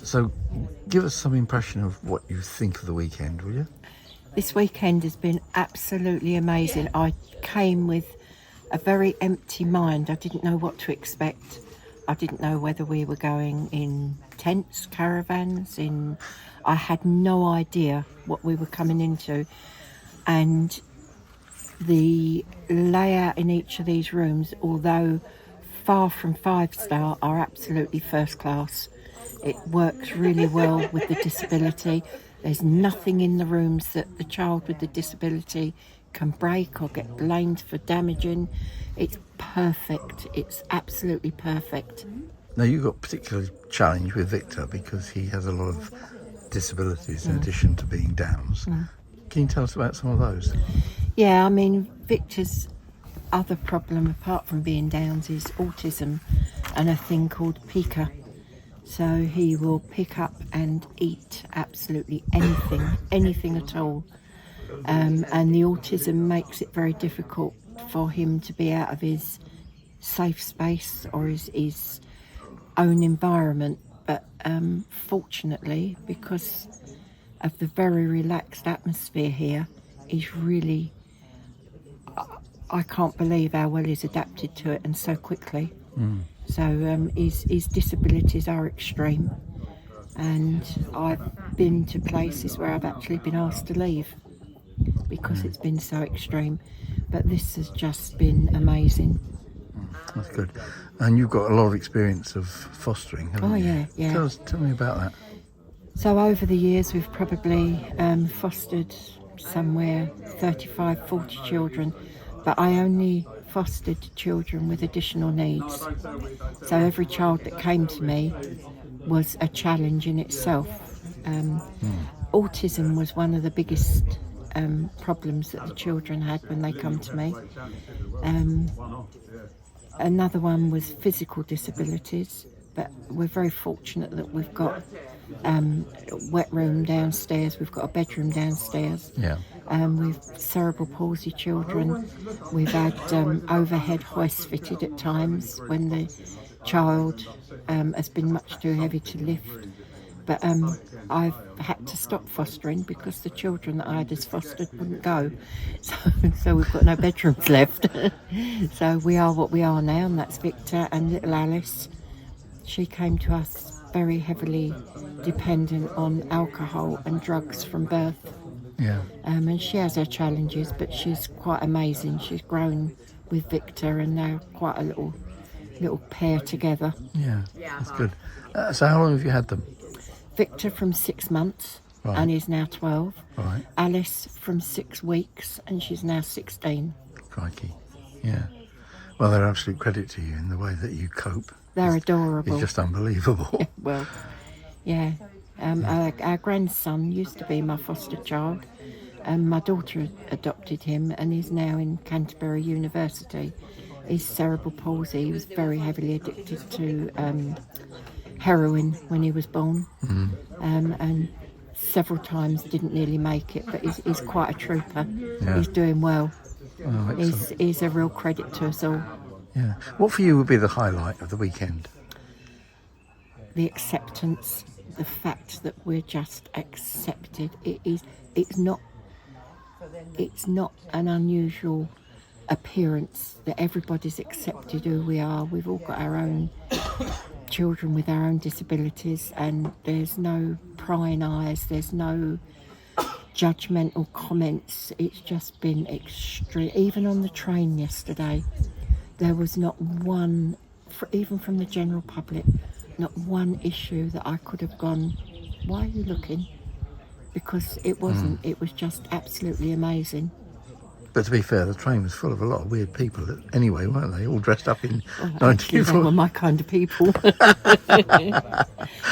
So give us some impression of what you think of the weekend, will you? This weekend has been absolutely amazing. I came with a very empty mind. I didn't know what to expect. I didn't know whether we were going in tents, caravans, I had no idea what we were coming into. And the layout in each of these rooms, although far from 5-star, are absolutely first class. It works really well with the disability. There's nothing in the rooms that the child with the disability can break or get blamed for damaging. It's perfect. It's absolutely perfect. Now, you've got a particular challenge with Victor because he has a lot of disabilities in addition to being Downs. Can you tell us about some of those? Yeah, I mean, Victor's other problem, apart from being Downs, is autism and a thing called pica. So he will pick up and eat absolutely anything at all. And the autism makes it very difficult for him to be out of his safe space or his own environment. But fortunately, because of the very relaxed atmosphere here, he's really... I can't believe how well he's adapted to it and so quickly. So his disabilities are extreme, and I've been to places where I've actually been asked to leave because it's been so extreme. But this has just been amazing. That's good. And you've got a lot of experience of fostering, haven't you? Yeah. Tell me about that. So over the years we've probably fostered somewhere 35, 40 children, but I only fostered children with additional needs. So every child that came to me was a challenge in itself. Autism was one of the biggest problems that the children had when they come to me. Another one was physical disabilities, but we're very fortunate that we've got a wet room downstairs, we've got a bedroom downstairs. Yeah. With cerebral palsy children, we've had overhead hoists fitted at times when the child has been much too heavy to lift. But I've had to stop fostering because the children that I had as fostered wouldn't go. So we've got no bedrooms left. So we are what we are now, and that's Victor and little Alice. She came to us very heavily dependent on alcohol and drugs from birth. Yeah. And she has her challenges, but she's quite amazing. She's grown with Victor and they're quite a little pair together. Yeah, that's good. So how long have you had them? Victor from 6 months, Right. and he's now 12. Right. Alice from 6 weeks, and she's now 16. Crikey. Yeah. Well, they're absolute credit to you in the way that you cope. They're adorable. It's just unbelievable. Well, yeah. Our grandson used to be my foster child, and my daughter adopted him, and he's now in Canterbury University. He's cerebral palsy. He was very heavily addicted to heroin when he was born, and several times didn't nearly make it, but he's quite a trooper. Yeah. He's doing well. Oh, excellent. He's a real credit to us all. Yeah. What for you would be the highlight of the weekend? The acceptance, the fact that we're just accepted. It's not an unusual appearance that everybody's accepted who we are. We've all got our own children with our own disabilities, and there's no prying eyes, there's no judgmental comments. It's just been extreme. Even on the train yesterday, there was not one, even from the general public, not one issue that I could have gone, why are you looking? Because it wasn't. It was just absolutely amazing. But to be fair, the train was full of a lot of weird people anyway, weren't they? All dressed up in Actually, they were my kind of people.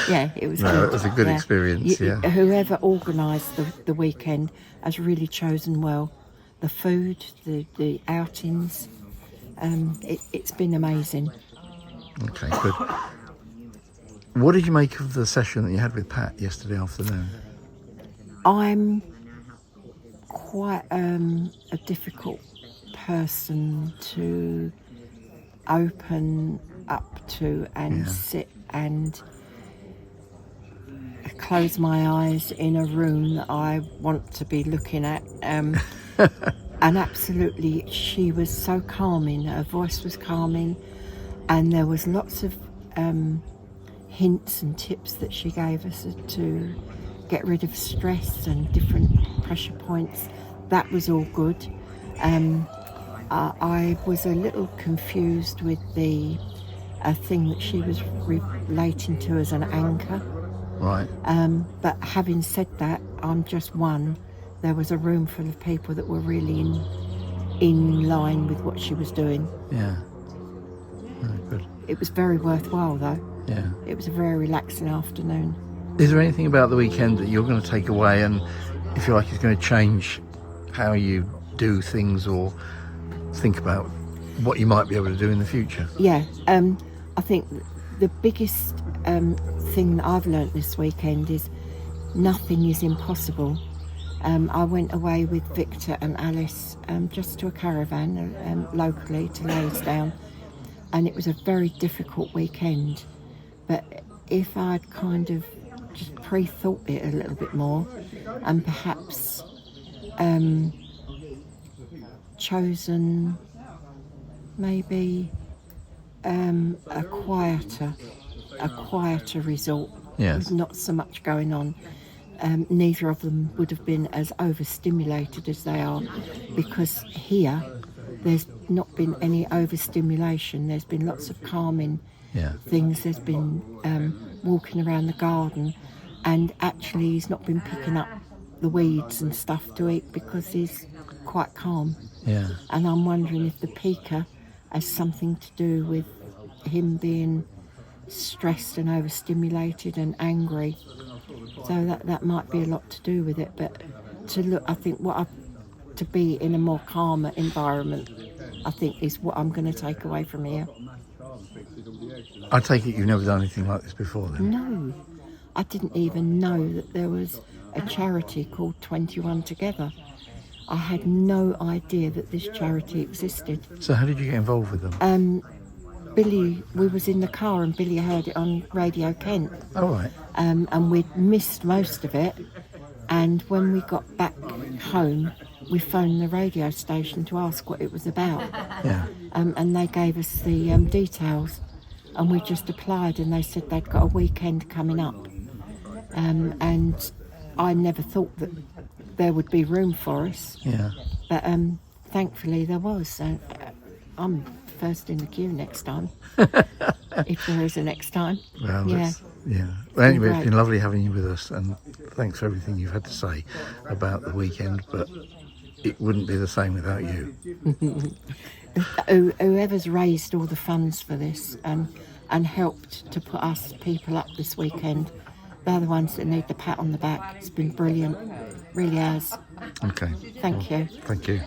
Yeah, it was good. No, it was a good experience, yeah. Whoever organised the weekend has really chosen well. The food, the outings, it's been amazing. Okay, good. What did you make of the session that you had with Pat yesterday afternoon? I'm quite a difficult person to open up to and sit and close my eyes in a room that I want to be looking at. And absolutely, she was so calming. Her voice was calming, and there was lots of hints and tips that she gave us to get rid of stress and different pressure points. That was all good. I was a little confused with the thing that she was relating to as an anchor. Right. But having said that, I'm just one. There was a room full of people that were really in line with what she was doing. Yeah. Very good. It was very worthwhile, though. Yeah. It was a very relaxing afternoon. Is there anything about the weekend that you're going to take away and, if you like, is going to change how you do things or think about what you might be able to do in the future? Yeah, I think the biggest thing that I've learnt this weekend is nothing is impossible. I went away with Victor and Alice just to a caravan locally to Lansdowne, and it was a very difficult weekend. But if I'd kind of just pre-thought it a little bit more and perhaps chosen maybe a quieter resort, Yes. with not so much going on. Neither of them would have been as overstimulated as they are, because here there's not been any overstimulation. There's been lots of calming things. There's been walking around the garden, and actually he's not been picking up the weeds and stuff to eat because he's quite calm. Yeah. And I'm wondering if the pica has something to do with him being stressed and overstimulated and angry. So that might be a lot to do with it. But I think to be in a more calmer environment, I think is what I'm going to take away from here. I take it you've never done anything like this before then? No, I didn't even know that there was a charity called 21Together. I had no idea that this charity existed. So how did you get involved with them? Billy, we was in the car and Billy heard it on Radio Kent. Oh, right. And we'd missed most of it. And when we got back home, we phoned the radio station to ask what it was about. Yeah. And they gave us the details. And we just applied, and they said they'd got a weekend coming up. And I never thought that there would be room for us. Yeah. But thankfully there was. So I'm first in the queue next time, if there is a next time. Well, yeah. Well, anyway, it's great. been lovely having you with us, and thanks for everything you've had to say about the weekend, but it wouldn't be the same without you. Whoever's raised all the funds for this and helped to put us people up this weekend, they're the ones that need the pat on the back. It's been brilliant, really has. Okay. Thank you. Thank you.